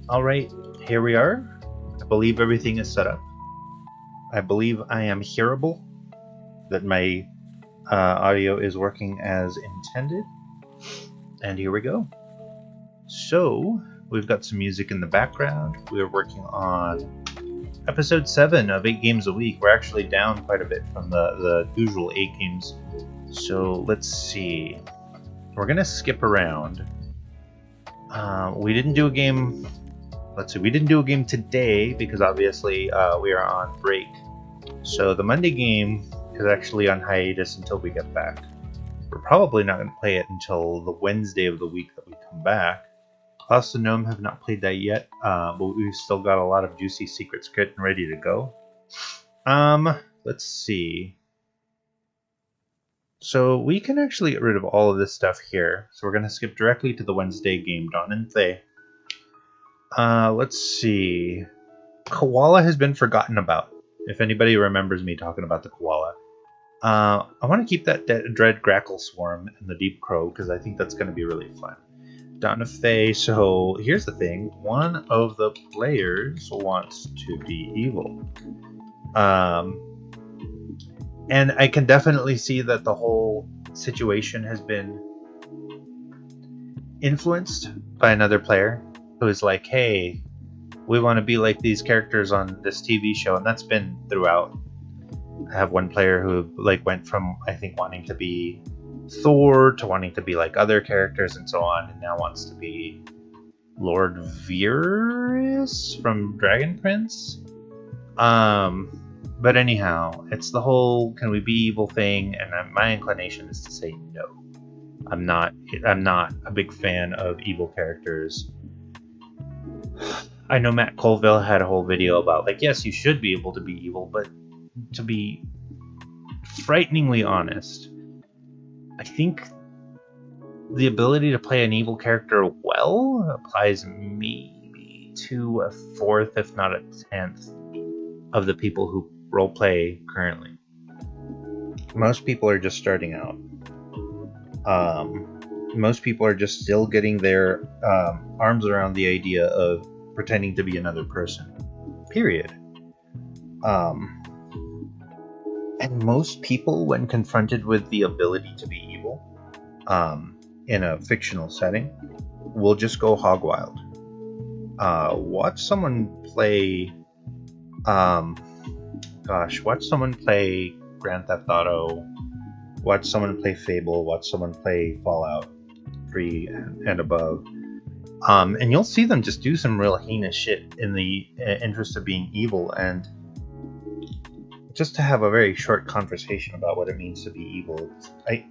Alright, here we are. I believe everything is set up. I believe I am hearable, that my audio is working as intended. And here we go. So, we've got some music in the background. We're working on episode 7 of 8 games a week. We're actually down quite a bit from the usual 8 games. So, let's see. We're going to skip around. We didn't do a game... Let's see, we didn't do a game today because obviously we are on break. So the Monday game is actually on hiatus until we get back. We're probably not going to play it until the Wednesday of the week that we come back. Us and Gnome have not played that yet, but we've still got a lot of juicy secrets getting ready to go. Let's see. So we can actually get rid of all of this stuff here. So we're going to skip directly to the Wednesday game, Dawn and Thay. Let's see. Koala has been forgotten about. If anybody remembers me talking about the koala. I want to keep that Dread Grackle Swarm and the Deep Crow because I think that's going to be really fun. Dawn of Thay. So here's the thing. One of the players wants to be evil. And I can definitely see that the whole situation has been influenced by another player who's like, hey, we want to be like these characters on this TV show, and that's been throughout. I have one player who went from, I think, wanting to be Thor to wanting to be like other characters and so on, and now wants to be Lord Virus from Dragon Prince. But anyhow, it's the whole can we be evil thing, and my inclination is to say no. I'm not a big fan of evil characters. I know Matt Colville had a whole video about yes, you should be able to be evil, but to be frighteningly honest, I think the ability to play an evil character well applies maybe to a fourth, if not a 10th, of the people who roleplay currently. Most people are just starting out. Most people are just still getting their arms around the idea of pretending to be another person. Period. And most people, when confronted with the ability to be evil, in a fictional setting, will just go hog wild. Watch someone play... watch someone play Grand Theft Auto, watch someone play Fable, watch someone play Fallout 3 and above, and you'll see them just do some real heinous shit in the interest of being evil, and just to have a very short conversation about what it means to be evil. I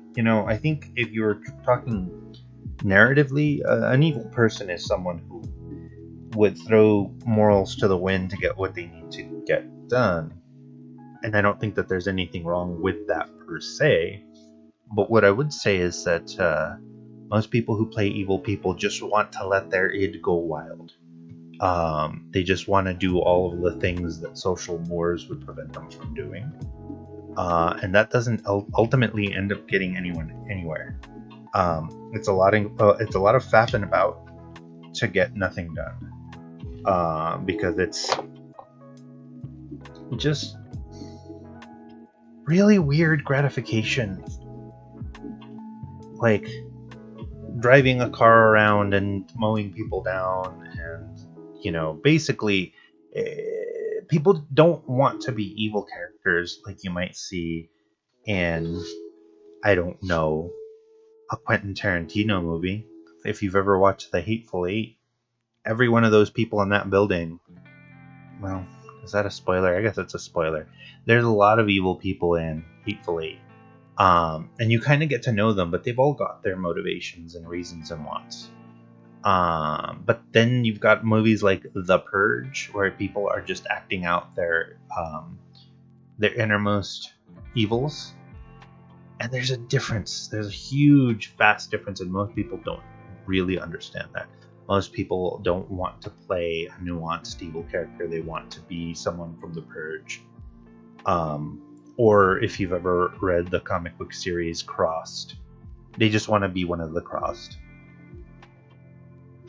think if you were talking narratively, an evil person is someone who would throw morals to the wind to get what they need to get done. And I don't think that there's anything wrong with that per se. But what I would say is that most people who play evil people just want to let their id go wild. They just want to do all of the things that social mores would prevent them from doing. And that doesn't ultimately end up getting anyone anywhere. It's a lot of faffing about to get nothing done. Because it's just really weird gratification. Like driving a car around and mowing people down, and basically people don't want to be evil characters like you might see in, I don't know, a Quentin Tarantino movie. If you've ever watched The Hateful Eight, every one of those people in that building, well, is that a spoiler? I guess it's a spoiler. There's a lot of evil people in Hateful Eight. And you kind of get to know them, but they've all got their motivations and reasons and wants. But then you've got movies like The Purge, where people are just acting out their their innermost evils. And there's a difference. There's a huge, vast difference, and most people don't really understand that. Most people don't want to play a nuanced evil character. They want to be someone from the Purge. Or if you've ever read the comic book series Crossed, they just want to be one of the Crossed.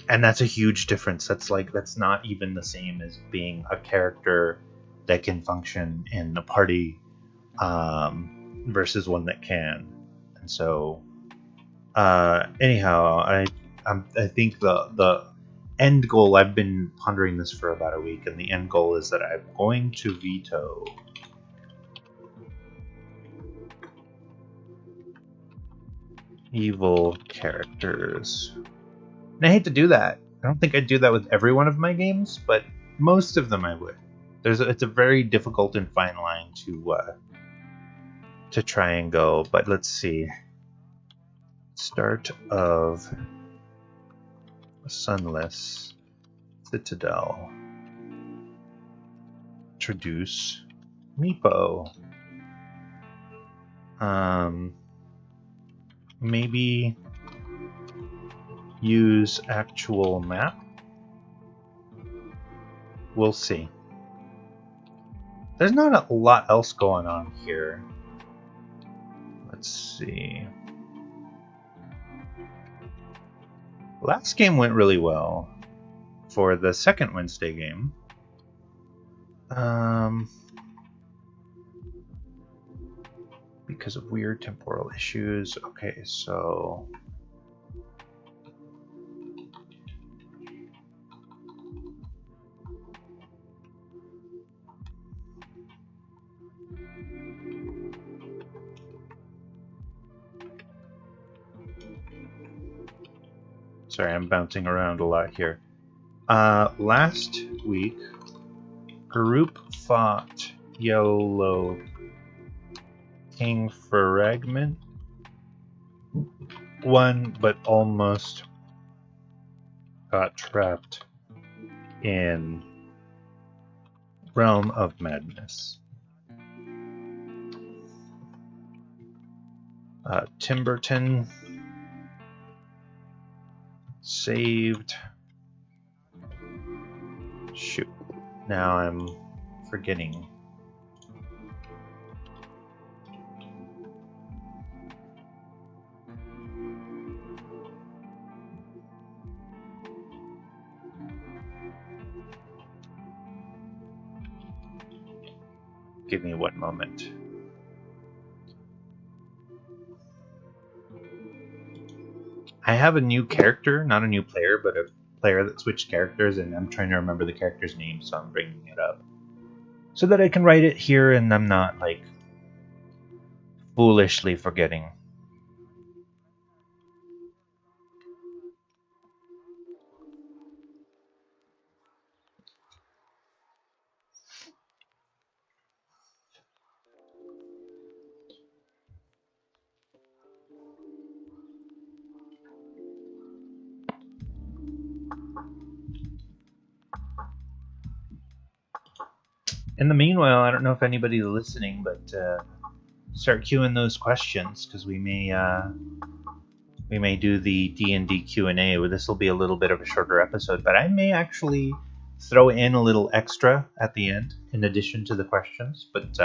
And that's a huge difference. That's not even the same as being a character that can function in a party versus one that can. And so anyhow, I think the end goal, I've been pondering this for about a week, and the end goal is that I'm going to veto evil characters. And I hate to do that. I don't think I'd do that with every one of my games, but most of them I would. It's a very difficult and fine line to try and go, but let's see. Start of Sunless Citadel. Introduce Meepo. Maybe use actual map. We'll see. There's not a lot else going on here. Let's see. Last game went really well. For the second Wednesday game, because of weird temporal issues. Okay, so sorry, I'm bouncing around a lot here. Last week, group fought Yellow King Fragment. Won, but almost got trapped in Realm of Madness. Timberton saved. Shoot, now I'm forgetting. Give me one moment. I have a new character, not a new player, but a player that switched characters, and I'm trying to remember the character's name, so I'm bringing it up so that I can write it here and I'm not like foolishly forgetting. In the meanwhile, I don't know if anybody's listening, but start queuing those questions, because we may do the D&D Q&A. This will be a little bit of a shorter episode, but I may actually throw in a little extra at the end in addition to the questions. But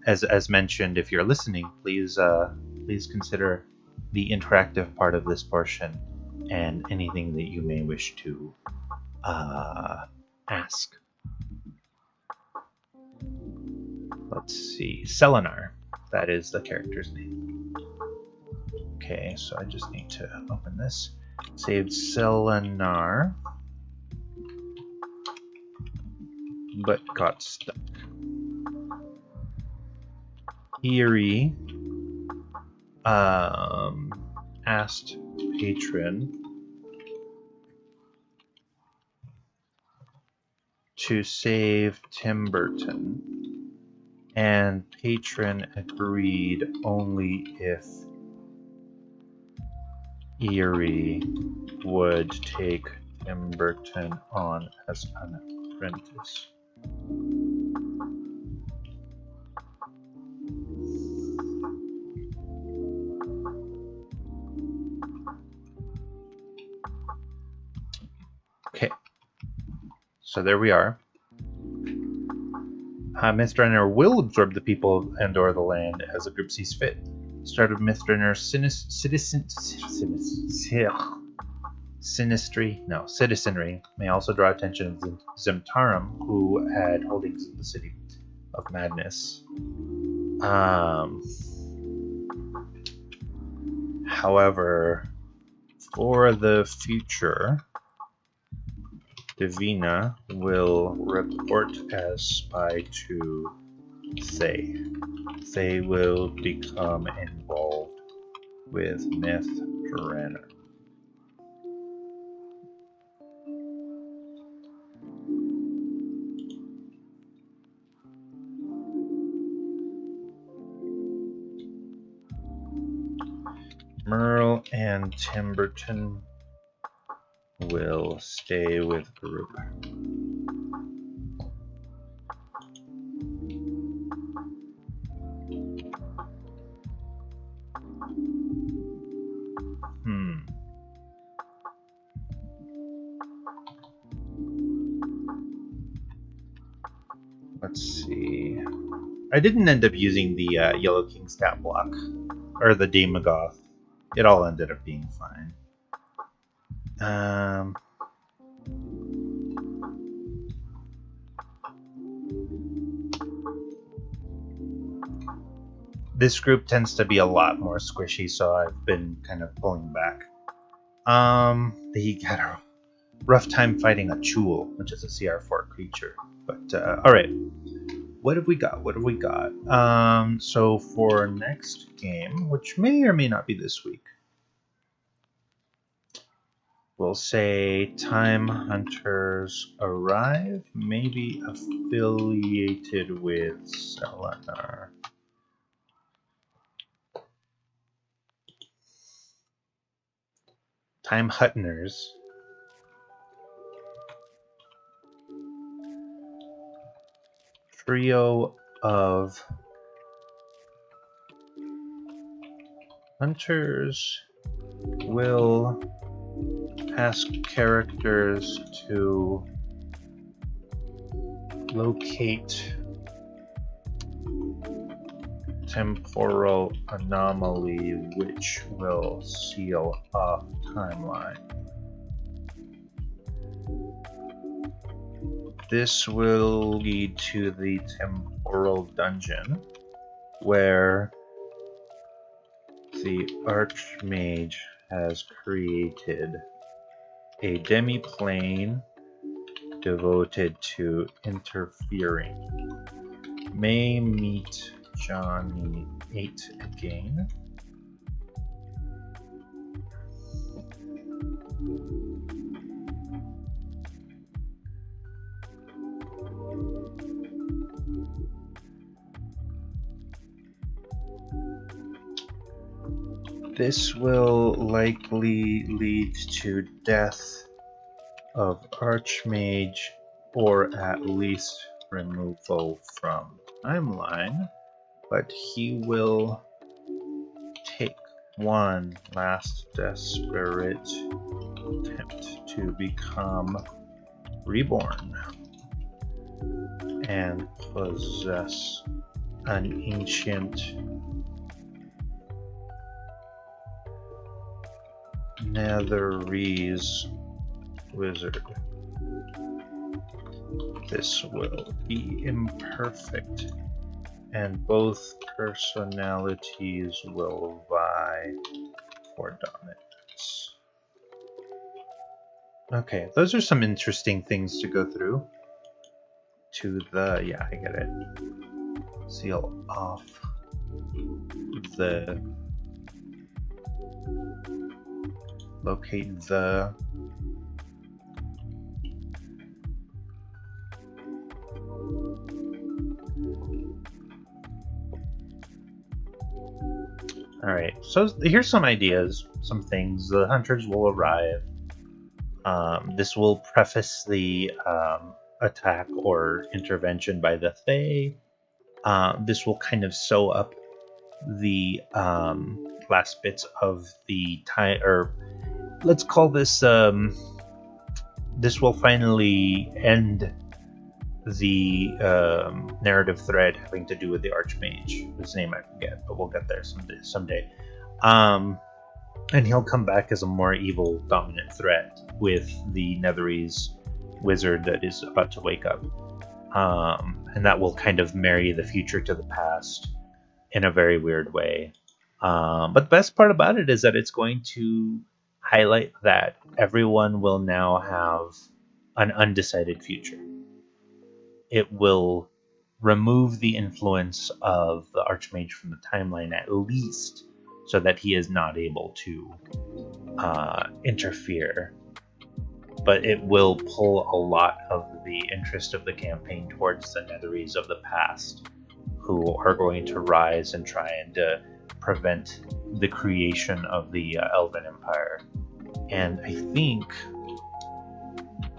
as mentioned, if you're listening, please consider the interactive part of this portion and anything that you may wish to ask. Let's see, Selenar, that is the character's name. Okay, so I just need to open this. Saved Selenar, but got stuck. Eerie asked Patron to save Timberton, and Patron agreed only if Eerie would take Timberton on as an apprentice. So there we are. Mythrenner will absorb the people and/or the land as the group sees fit. Start of Mythrenner citizenry may also draw attention of Zimtarum, who had holdings in the City of Madness. However, for the future, Divina will report as spy to Thay. Thay will become involved with Mythrenner. Merle and Timberton will stay with group. Let's see. I didn't end up using the Yellow King stat block, or the Demagoth. It all ended up being fine. This group tends to be a lot more squishy, so I've been kind of pulling back. He had a rough time fighting a Chul, which is a CR4 creature. But, alright. What have we got? So for next game, which may or may not be this week, we'll say Time Hunters arrive, maybe affiliated with Selenar. Time Hunters. Trio of hunters will ask characters to locate temporal anomaly, which will seal off timeline. This will lead to the temporal dungeon, where the Archmage has created a demi-plane devoted to interfering. May meet Johnny 8 again. This will likely lead to death of Archmage, or at least removal from timeline, but he will take one last desperate attempt to become reborn and possess an ancient Netherese wizard. This will be imperfect, and both personalities will vie for dominance. Okay, those are some interesting things to go through. Yeah, I get it. Seal off the locate the Alright, so here's some ideas, some things. The hunters will arrive. This will preface the attack or intervention by the Thay. This will kind of sew up the last bits of the time, or let's call this this will finally end the narrative thread having to do with the Archmage, whose name I forget, but we'll get there someday. And he'll come back as a more evil, dominant threat with the Netherese wizard that is about to wake up. And that will kind of marry the future to the past in a very weird way. But the best part about it is that it's going to highlight that everyone will now have an undecided future. It will remove the influence of the Archmage from the timeline, at least, so that he is not able to interfere. But it will pull a lot of the interest of the campaign towards the Netherese of the past, who are going to rise and try and prevent the creation of the Elven Empire. And I think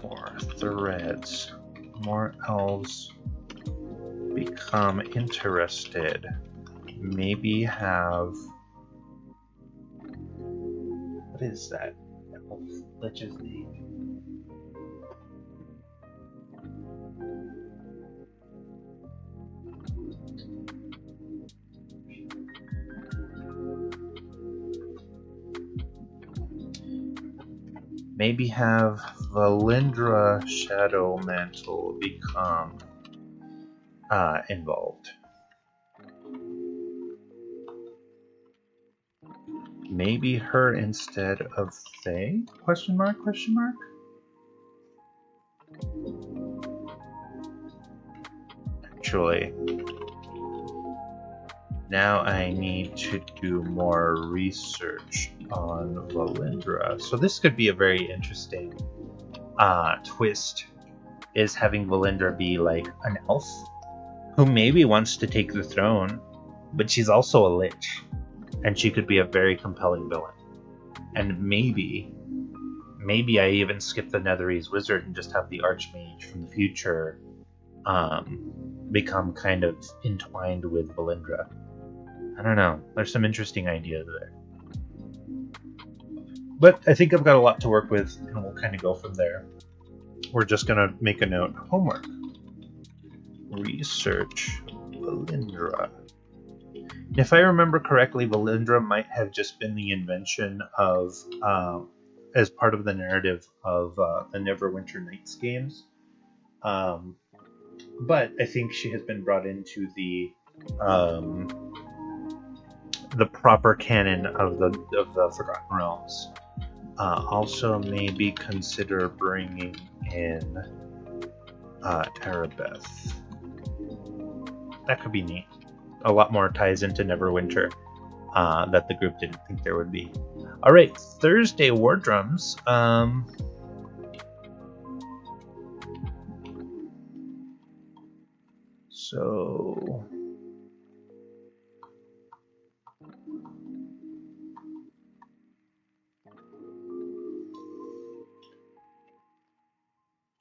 more threads, more elves become interested. Maybe have... What is that elf Lich's name? Maybe have Valindra Shadow Mantle become involved. Maybe her instead of Faye? Question mark, question mark? Actually, now I need to do more research on Valindra. So this could be a very interesting twist, is having Valindra be like an elf who maybe wants to take the throne, but she's also a lich, and she could be a very compelling villain. And maybe I even skip the Netherese wizard and just have the Archmage from the future become kind of entwined with Valindra. I don't know. There's some interesting ideas there. But I think I've got a lot to work with, and we'll kind of go from there. We're just going to make a note. Homework. Research Valindra. If I remember correctly, Valindra might have just been the invention of, as part of the narrative of the Neverwinter Nights games. But I think she has been brought into the proper canon of the Forgotten Realms. Also, maybe consider bringing in Arabeth. That could be neat. A lot more ties into Neverwinter that the group didn't think there would be. All right, Thursday War Drums. So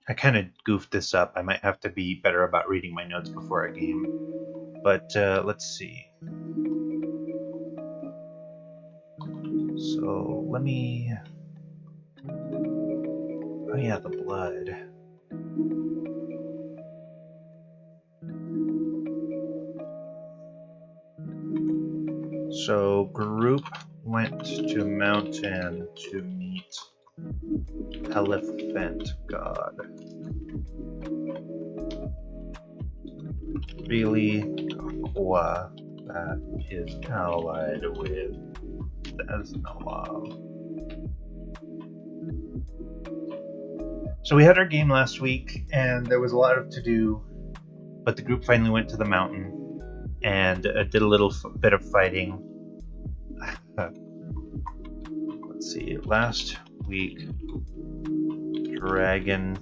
I kind of goofed this up. I might have to be better about reading my notes before a game. But let's see. So let me... Oh yeah, the blood. So group went to mountain to meet Elephant God. Really, Aqua that is allied with Desnalal. So we had our game last week, and there was a lot to do, but the group finally went to the mountain and did a little bit of fighting. Let's see, last week, Dragon,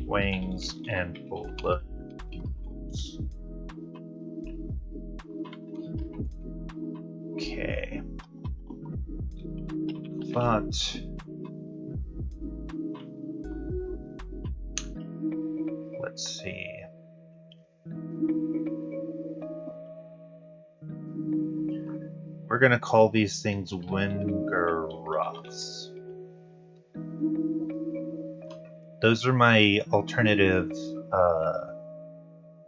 Wangs, and Bullet. Okay. But let's see. We're gonna call these things Wingeroths. those are my alternative,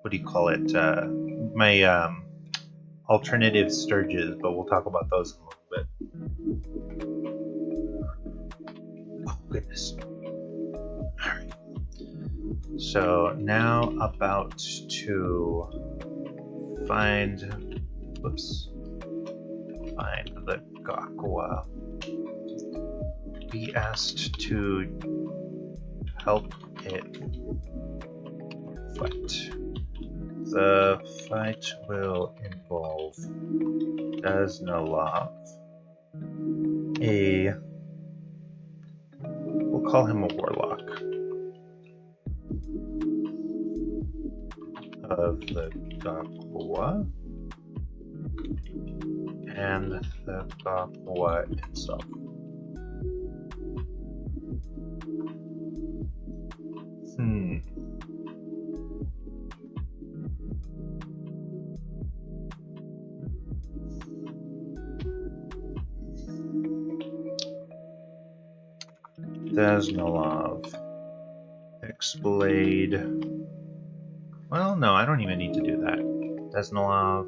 what do you call it? My alternative Sturges, but we'll talk about those in a little bit. Oh, goodness. Alright. So now about to find the Gakwa. Be asked to help it fight. The fight will involve Daznalov, we'll call him a warlock of the Gakwa, and the Gakwa itself. Daznalov. X-Blade. Well, no, I don't even need to do that. Daznalov.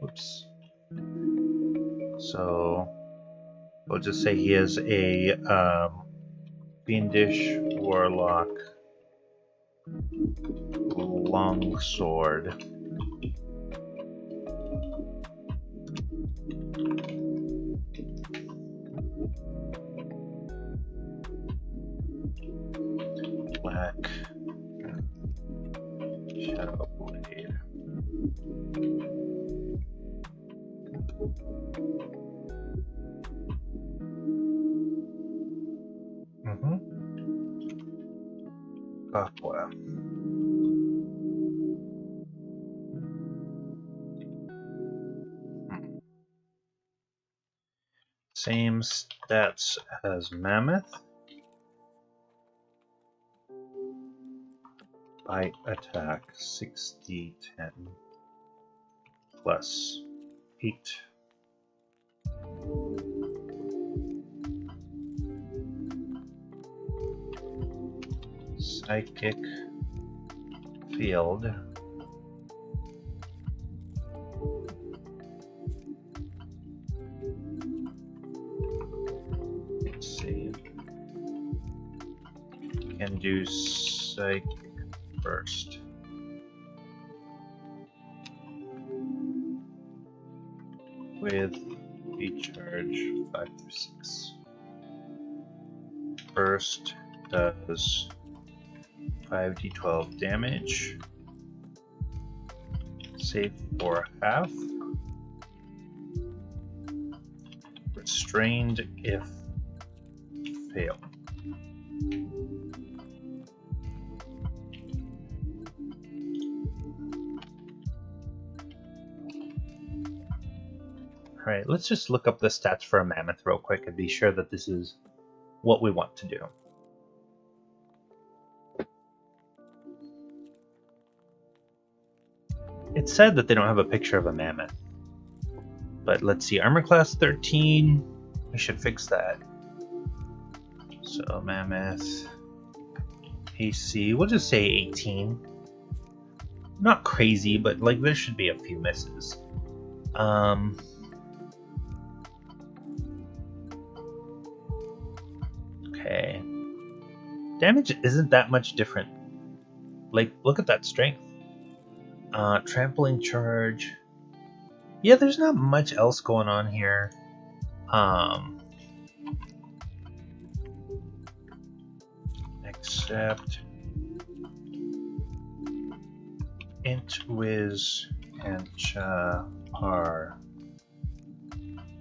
Oops. So, we'll just say he is a fiendish warlock longsword. Black Shadow Blade. Aqua. Same stats as Mammoth. Bite attack 60, 10 plus 8. Psychic field. Let's see. Can do psychic first. With recharge 5 through 6. First does 5d12 damage. Save for half. Restrained if fail. Alright, let's just look up the stats for a mammoth real quick and be sure that this is what we want to do. It's sad that they don't have a picture of a mammoth. But let's see, armor class 13, we should fix that. So mammoth, AC, we'll just say 18. Not crazy, but like there should be a few misses. Okay. Damage isn't that much different. Like, look at that strength. Trampling charge. Yeah, there's not much else going on here. Except Int, Wiz, and Cha are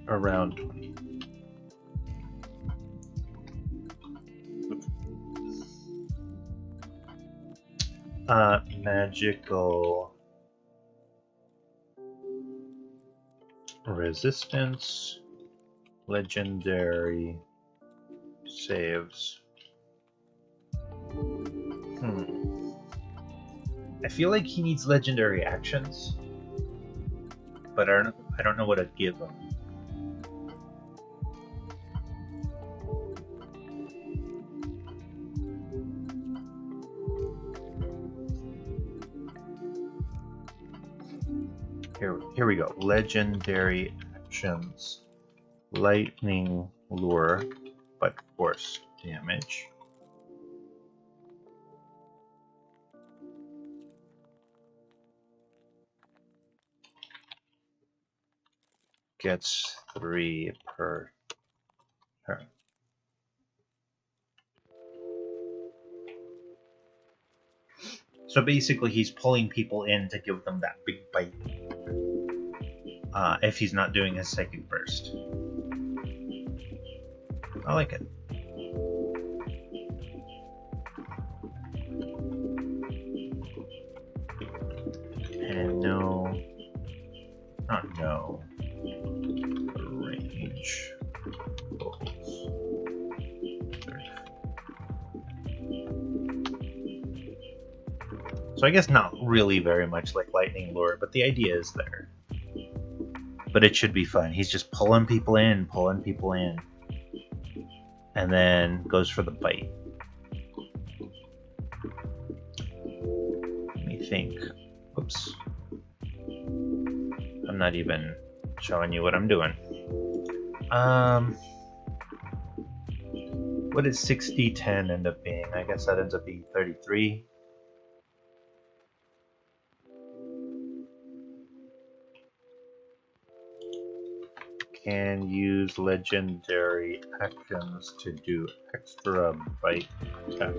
around 20. Magical resistance, legendary saves. I feel like he needs legendary actions, but I don't know what I'd give him. Here we go. Legendary actions. Lightning lure, but force damage. Gets 3 per turn. So basically he's pulling people in to give them that big bite. If he's not doing his psychic burst. I like it. And no, not no, range goals. So I guess not really very much like lightning lure, but the idea is there. But it should be fun. He's just pulling people in, and then goes for the bite. Let me think. Oops. I'm not even showing you what I'm doing. What does 60-10 end up being? I guess that ends up being 33. Can use legendary actions to do extra bite attack.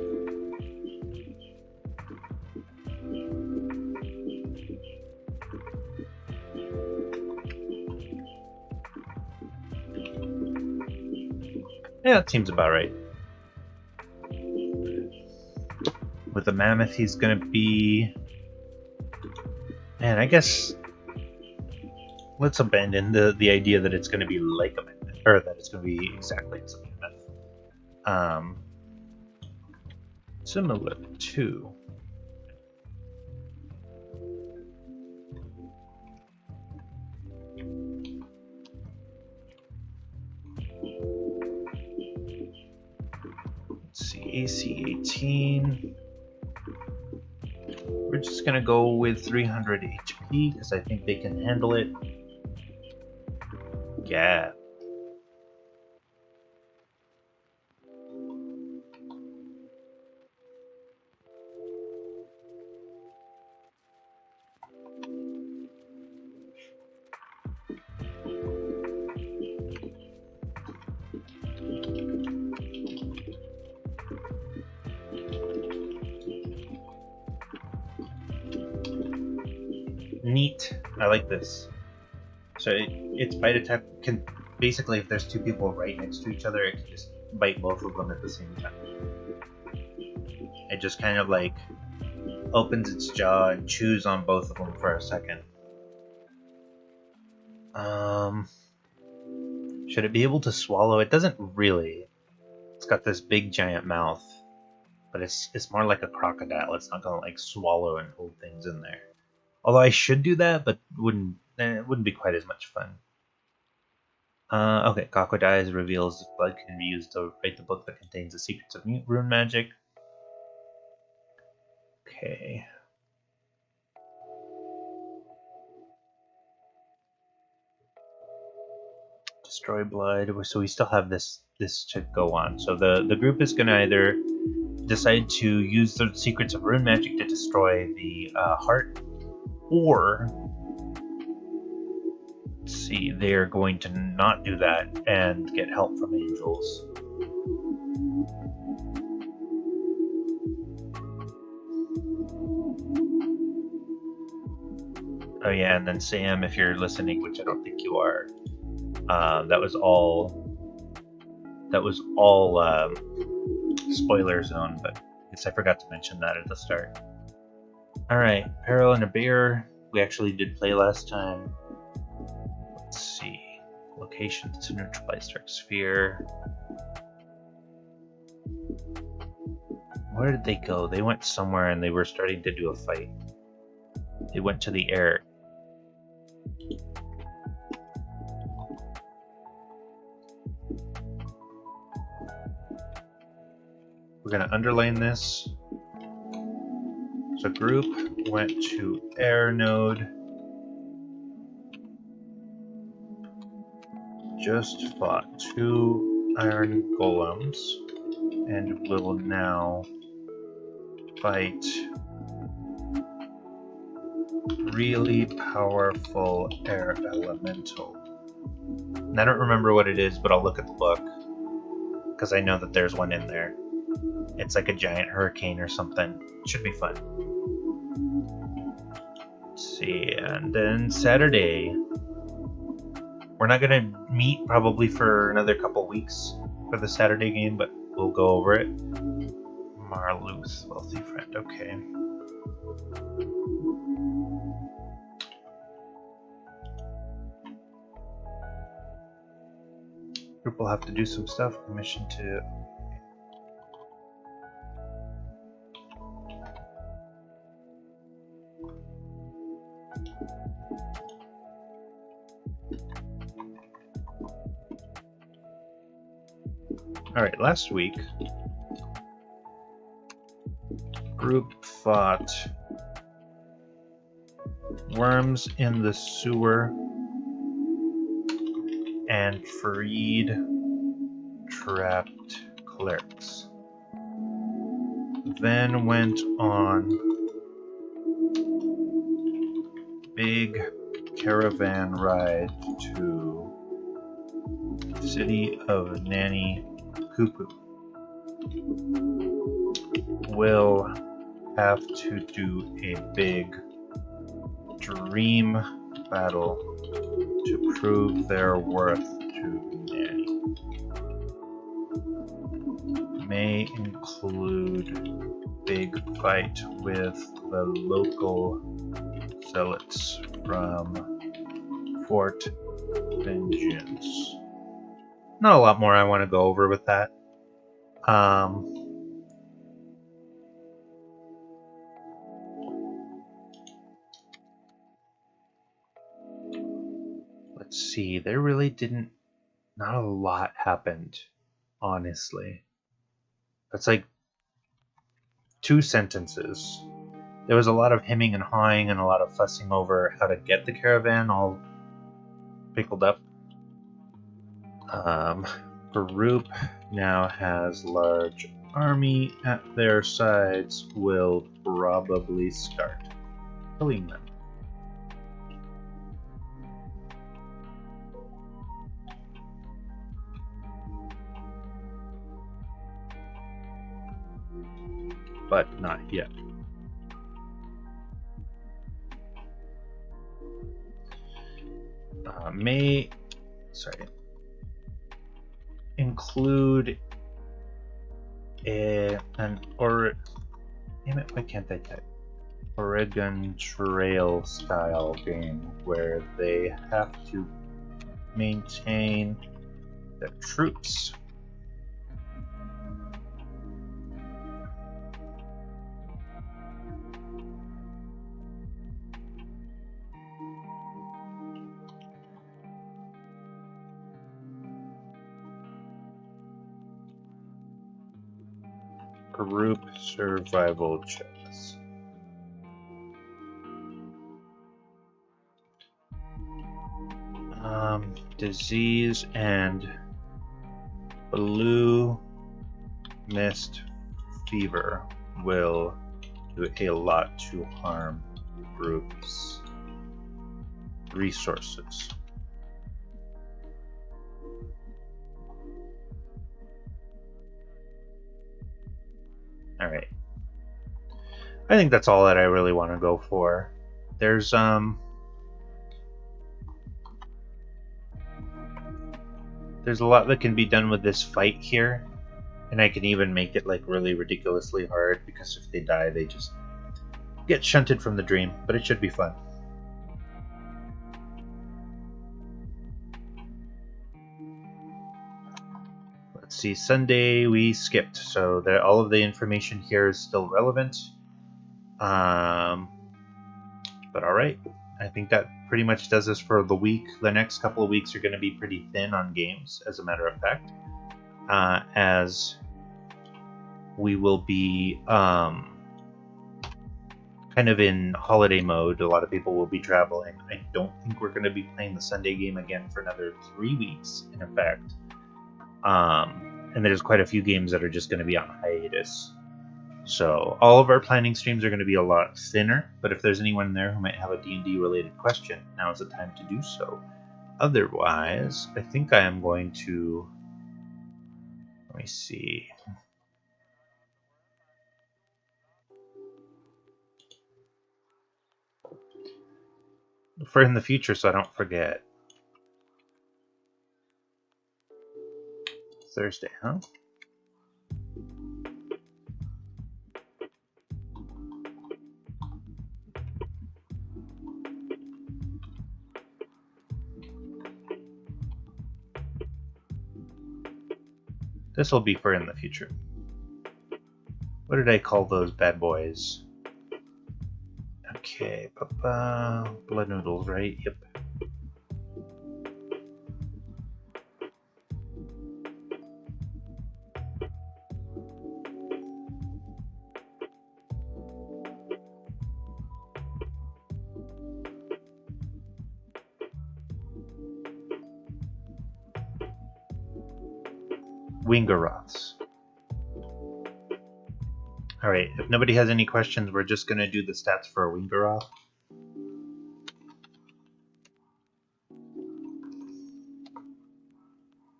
Yeah, that seems about right. With the mammoth, he's gonna be... Man, I guess... Let's abandon the idea that it's gonna be like a mammoth, or that it's gonna be exactly as a mammoth. Similar to... Let's see, AC 18. We're just gonna go with 300 HP because I think they can handle it. Yeah. Neat. I like this. So its bite attack can basically, if there's two people right next to each other, it can just bite both of them at the same time. It just kind of like opens its jaw and chews on both of them for a second. Should it be able to swallow? It doesn't really. It's got this big giant mouth, but it's more like a crocodile. It's not gonna like swallow and hold things in there. Although I should do that, but it wouldn't be quite as much fun. Okay, Crocodiles reveals blood can be used to write the book that contains the secrets of rune magic. Okay. Destroy blood. So we still have this to go on. So the group is gonna either decide to use the secrets of rune magic to destroy the heart, or let's see, they're going to not do that and get help from angels. Oh yeah, and then Sam, if you're listening, which I don't think you are, that was all spoiler zone, but I guess I forgot to mention that at the start. Alright, Peril and a Bear, we actually did play last time. Let's see, locations to neutralize Dark Sphere. Where did they go? They went somewhere and they were starting to do a fight. They went to the air. We're going to underline this. So group went to air node. just fought 2 iron golems and will now fight really powerful air elemental. And I don't remember what it is, but I'll look at the book because I know that there's one in there. It's like a giant hurricane or something. It should be fun. Let's see, and then Saturday. We're not going to meet probably for another couple weeks for the Saturday game, but we'll go over it. Marluth, wealthy friend, okay. Group will have to do some stuff. Permission to... Alright, last week, group fought worms in the sewer and freed trapped clerics. Then went on big caravan ride to city of Nanny Cuckoo. Will have to do a big dream battle to prove their worth to Nanny. May include big fight with the local zealots from Fort Vengeance. Not a lot more I want to go over with that. Let's see, there really not a lot happened, honestly. That's like 2 sentences. There was a lot of hemming and hawing and a lot of fussing over how to get the caravan all pickled up. Baruch now has large army at their sides, will probably start killing them. But not yet. May include damn it, why can't I type? Oregon Trail style game where they have to maintain their troops. Group survival checks. Disease and blue mist fever will do a lot to harm groups' resources. Alright. I think that's all that I really want to go for. There's a lot that can be done with this fight here, and I can even make it like really ridiculously hard because if they die they just get shunted from the dream, but it should be fun. Let's see, Sunday we skipped, so all of the information here is still relevant. But alright, I think that pretty much does this for the week. The next couple of weeks are going to be pretty thin on games, as a matter of fact, as we will be kind of in holiday mode. A lot of people will be traveling. I don't think we're going to be playing the Sunday game again for another 3 weeks, in effect. And there's quite a few games that are just going to be on hiatus. So all of our planning streams are going to be a lot thinner, but if there's anyone there who might have a D&D related question, now is the time to do so. Otherwise, I think I am going to... Let me see. For in the future, so I don't forget. Thursday, huh? This will be for in the future. What did I call those bad boys? Okay, blood noodles, right? Yep. Wingaroths. Alright, if nobody has any questions, we're just going to do the stats for a Wingaroth.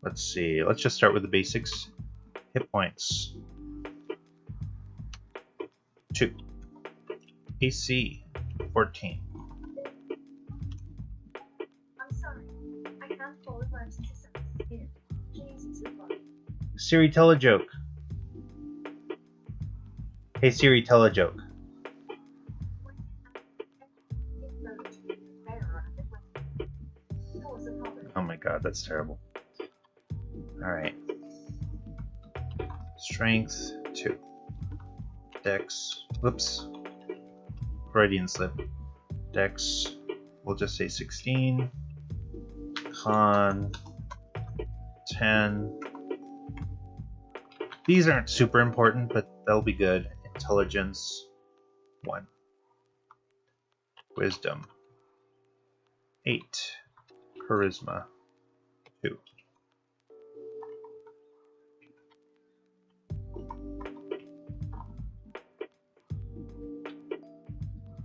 Let's see, let's just start with the basics. Hit points. 2. AC, 14. I'm sorry, I can't follow my systems here. Please reply. Siri, tell a joke. Hey Siri, tell a joke. Oh my god, that's terrible. Alright. Strength, 2. Dex, whoops. Freudian slip. Dex, we'll just say 16. Con, 10. These aren't super important, but they'll be good. Intelligence, 1. Wisdom, 8. Charisma, 2.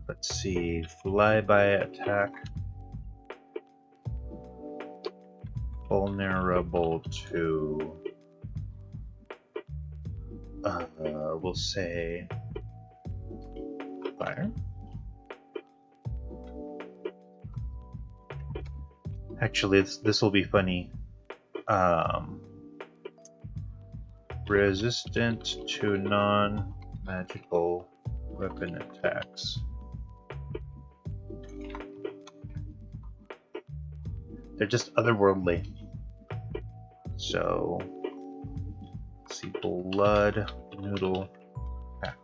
Let's see, flyby attack, vulnerable to, we'll say fire. Actually, this will be funny. Resistant to non-magical weapon attacks. They're just otherworldly. So, let's see, blood noodle pack.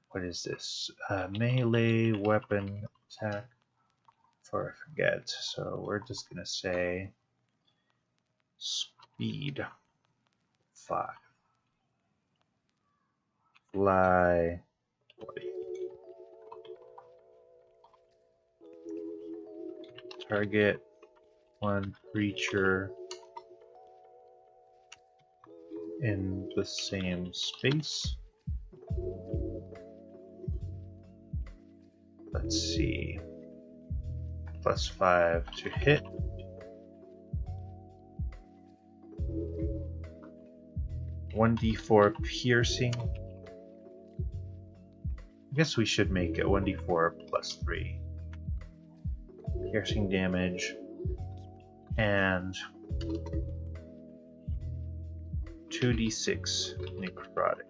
What is this? Melee weapon attack. Before I forget, so we're just gonna say speed 5. Fly 40. Target 1 creature in the same space. Let's see. +5 to hit. (1d4) piercing. I guess we should make it 1d4 +3. Piercing damage. And 2d6 necrotic.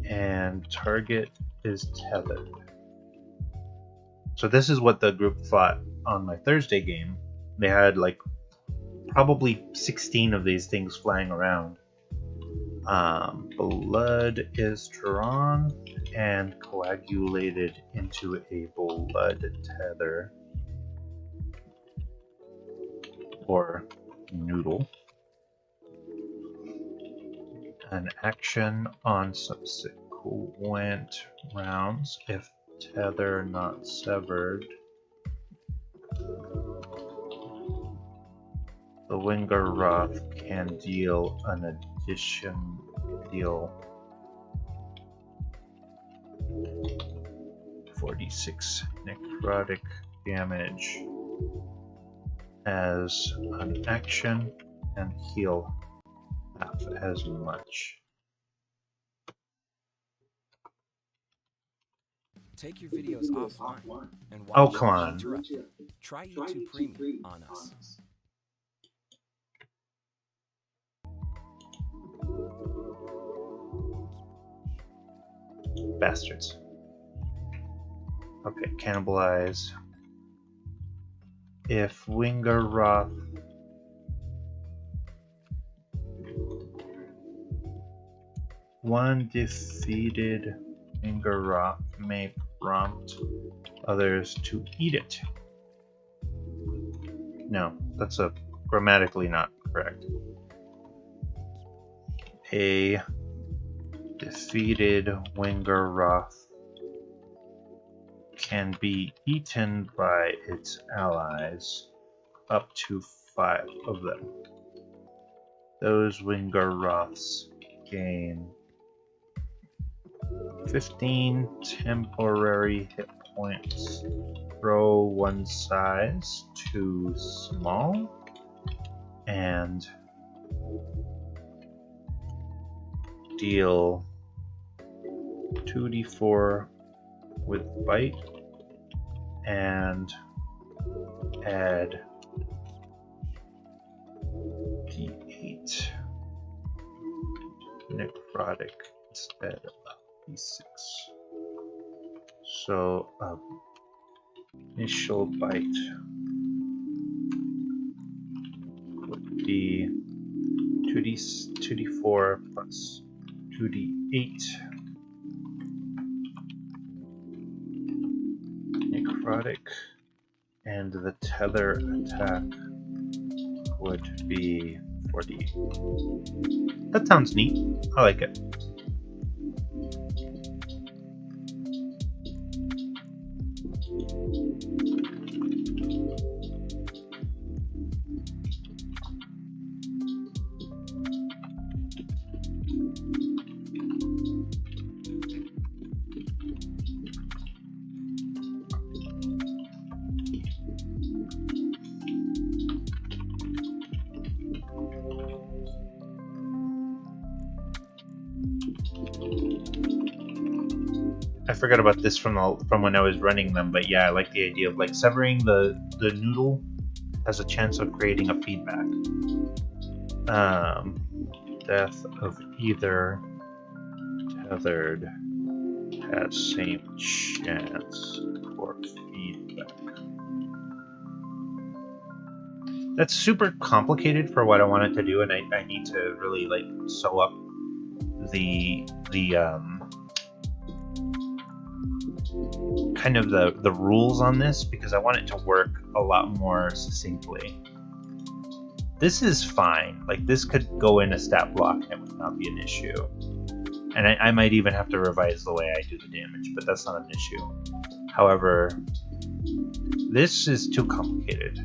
And target is tethered. So this is what the group thought on my Thursday game. They had like probably 16 of these things flying around. Blood is drawn and coagulated into a blood tether or noodle. an action on subsequent rounds if tether not severed. The Winger Roth can deal 46 necrotic damage as an action and heal half as much. Take your videos offline and watch. Oh, come on. Uninterrupted. Try YouTube Premium on us. Bastards. Okay, cannibalize. If Winger Roth one defeated Winger Roth may prompt others to eat it. No, that's grammatically not correct. A defeated Winger Roth can be eaten by its allies, up to 5 of them. Those Winger Roths gain 15 temporary hit points. Grow one size to small and deal 2d4 with bite and add d8 necrotic instead of d6. So initial bite would be 2d4 plus 2d8 necrotic, and the tether attack would be 40. That sounds neat. I like it. I forgot about this from when I was running them, but yeah, I like the idea of like severing the noodle has a chance of creating a feedback. Death of either tethered has same chance for feedback. That's super complicated for what I want it to do, and I need to really like sew up the kind of the rules on this, because I want it to work a lot more succinctly. This is fine. Like, this could go in a stat block and it would not be an issue. And I might even have to revise the way I do the damage, but that's not an issue. However, this is too complicated.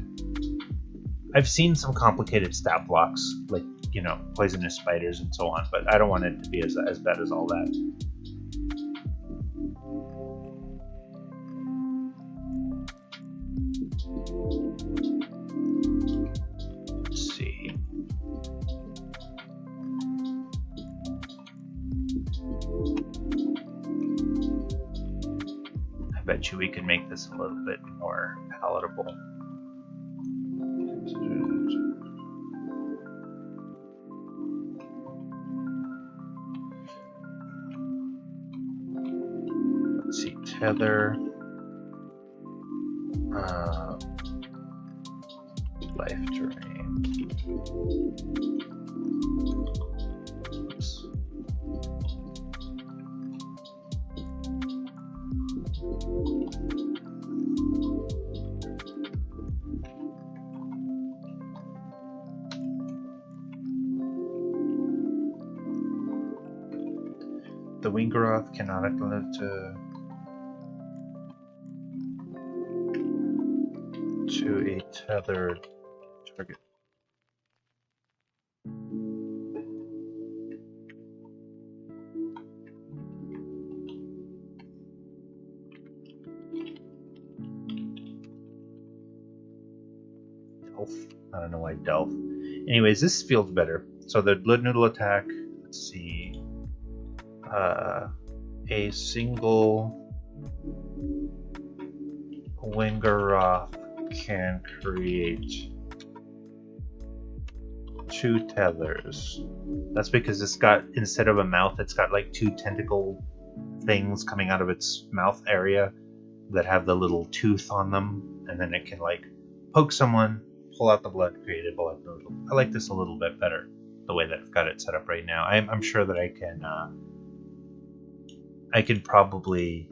I've seen some complicated stat blocks, like, you know, poisonous spiders and so on, but I don't want it to be as bad as all that. Let's see. I bet you we can make this a little bit more palatable. Let's see, tether, life terrain. Oops. The Wingaroth cannot live to a tethered target. Delph. I don't know why Delph. Anyways, this feels better. So the Blood Noodle attack, let's see. A single Wingaroth can create 2 tethers. That's because it's got, instead of a mouth, it's got like 2 tentacle things coming out of its mouth area that have the little tooth on them, and then it can like poke someone, pull out the blood, create a blood noodle. I like this a little bit better, the way that I've got it set up right now. I'm sure that I can probably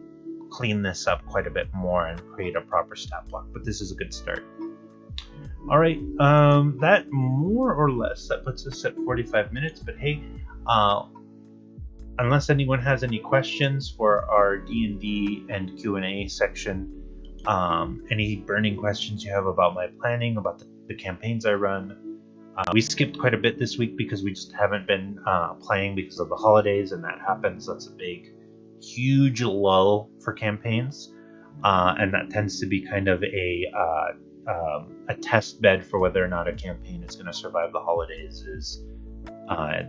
clean this up quite a bit more and create a proper stat block, but this is a good start. All right, that more or less, that puts us at 45 minutes, but hey, unless anyone has any questions for our D&D and Q&A section, any burning questions you have about my planning, about the campaigns I run. We skipped quite a bit this week because we just haven't been playing because of the holidays, and that happens. That's a big, huge lull for campaigns, and that tends to be kind of a test bed for whether or not a campaign is going to survive the holidays.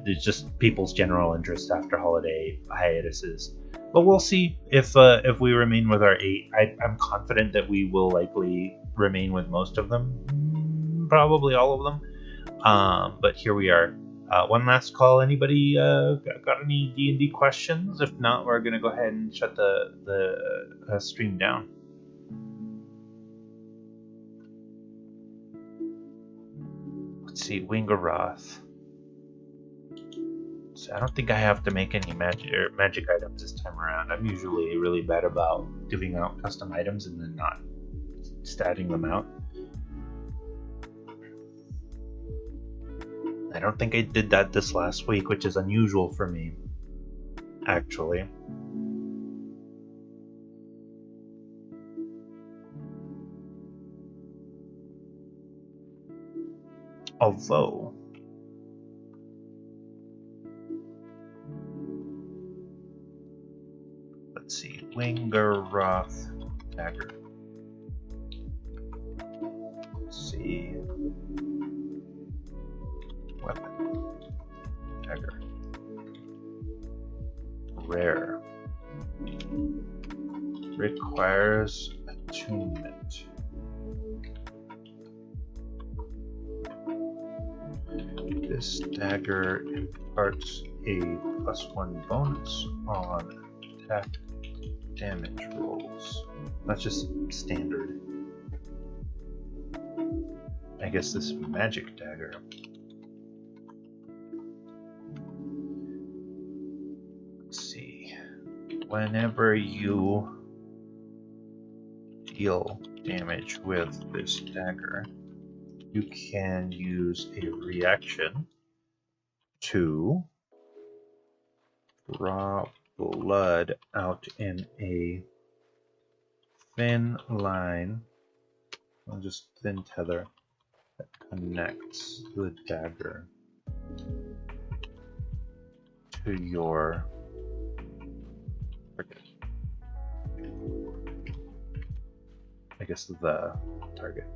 There's just people's general interest after holiday hiatuses. But we'll see if we remain with our 8. I'm confident that we will likely remain with most of them, probably all of them. But here we are. One last call. Anybody got any D&D questions? If not, we're going to go ahead and shut the stream down. Let's see, Wingaroth. So I don't think I have to make any magic items this time around. I'm usually really bad about giving out custom items and then not statting them out. I don't think I did that this last week, which is unusual for me, actually. Although, let's see, Wingaroth dagger. Let's see. Weapon. Dagger. Rare. Requires attunement. This dagger imparts a +1 bonus on attack damage rolls. That's just standard. I guess this magic dagger. Let's see. Whenever you deal damage with this dagger, you can use a reaction to draw blood out in a thin line, or just thin tether, that connects the dagger to your target. I guess the target.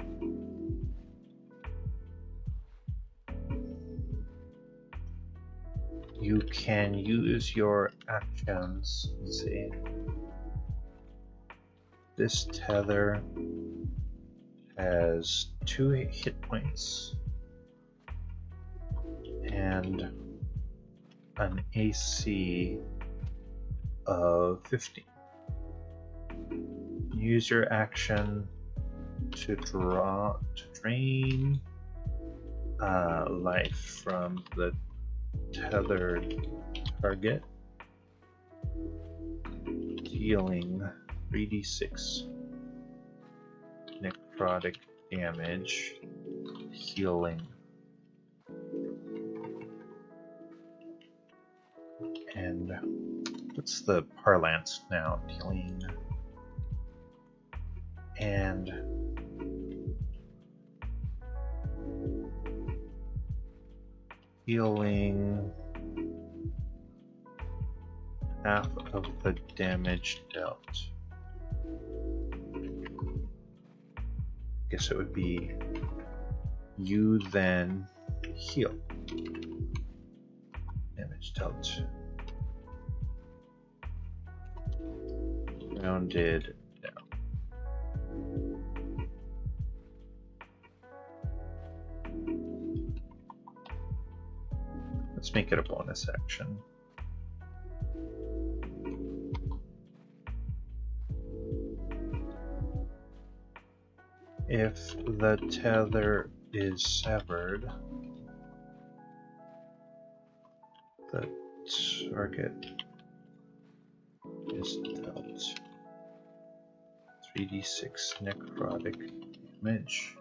You can use your actions. Let's see. This tether has 2 hit points and an AC of 50. Use your action to drain life from the tethered target, dealing 3d6 necrotic damage, healing, and What's the parlance now? Dealing and healing half of the damage dealt. Guess it would be you then heal. Damage dealt. Rounded down. Let's make it a bonus action. If the tether is severed, the target is dealt 3d6 necrotic damage,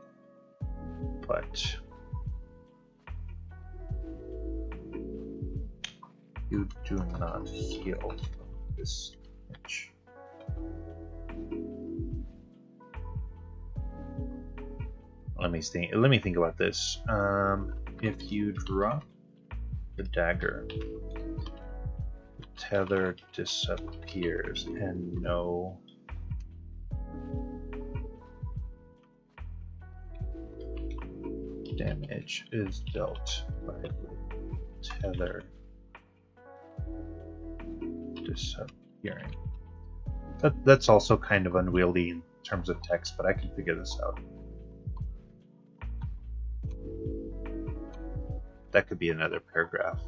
but you do not heal this damage. Let me think about this. If you drop the dagger, the tether disappears and no damage is dealt by the tether disappearing. That's also kind of unwieldy in terms of text, but I can figure this out. That could be another paragraph.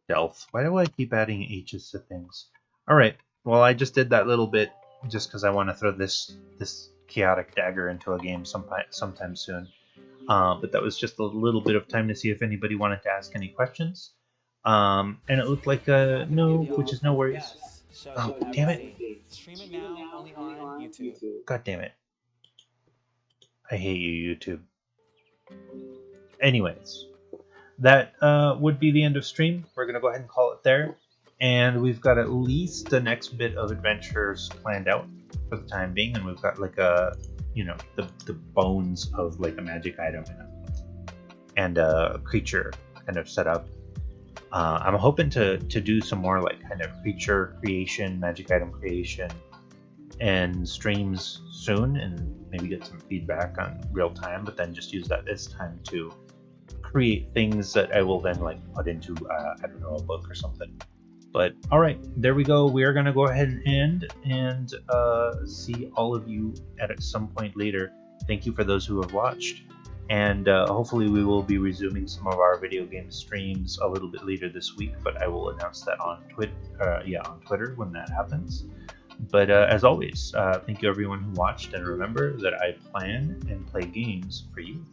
Delth. Why do I keep adding H's to things? Alright, well I just did that little bit just because I want to throw this chaotic dagger into a game sometime soon. But that was just a little bit of time to see if anybody wanted to ask any questions. And it looked like no, which is no worries. Oh, damn it. Stream it now, only on YouTube. God damn it. I hate you, YouTube. Anyways, that would be the end of stream. We're going to go ahead and call it there. And we've got at least the next bit of adventures planned out for the time being. And we've got like a, you know, the bones of like a magic item and a creature kind of set up. I'm hoping to do some more like kind of creature creation, magic item creation, and streams soon, and maybe get some feedback on real time. But then just use that this time to create things that I will then like put into I don't know, a book or something. But all right, there we go. We are going to go ahead and end and see all of you at some point later. Thank you for those who have watched. And hopefully we will be resuming some of our video game streams a little bit later this week, but I will announce that on Twitter when that happens. But as always, thank you everyone who watched, and remember that I plan and play games for you.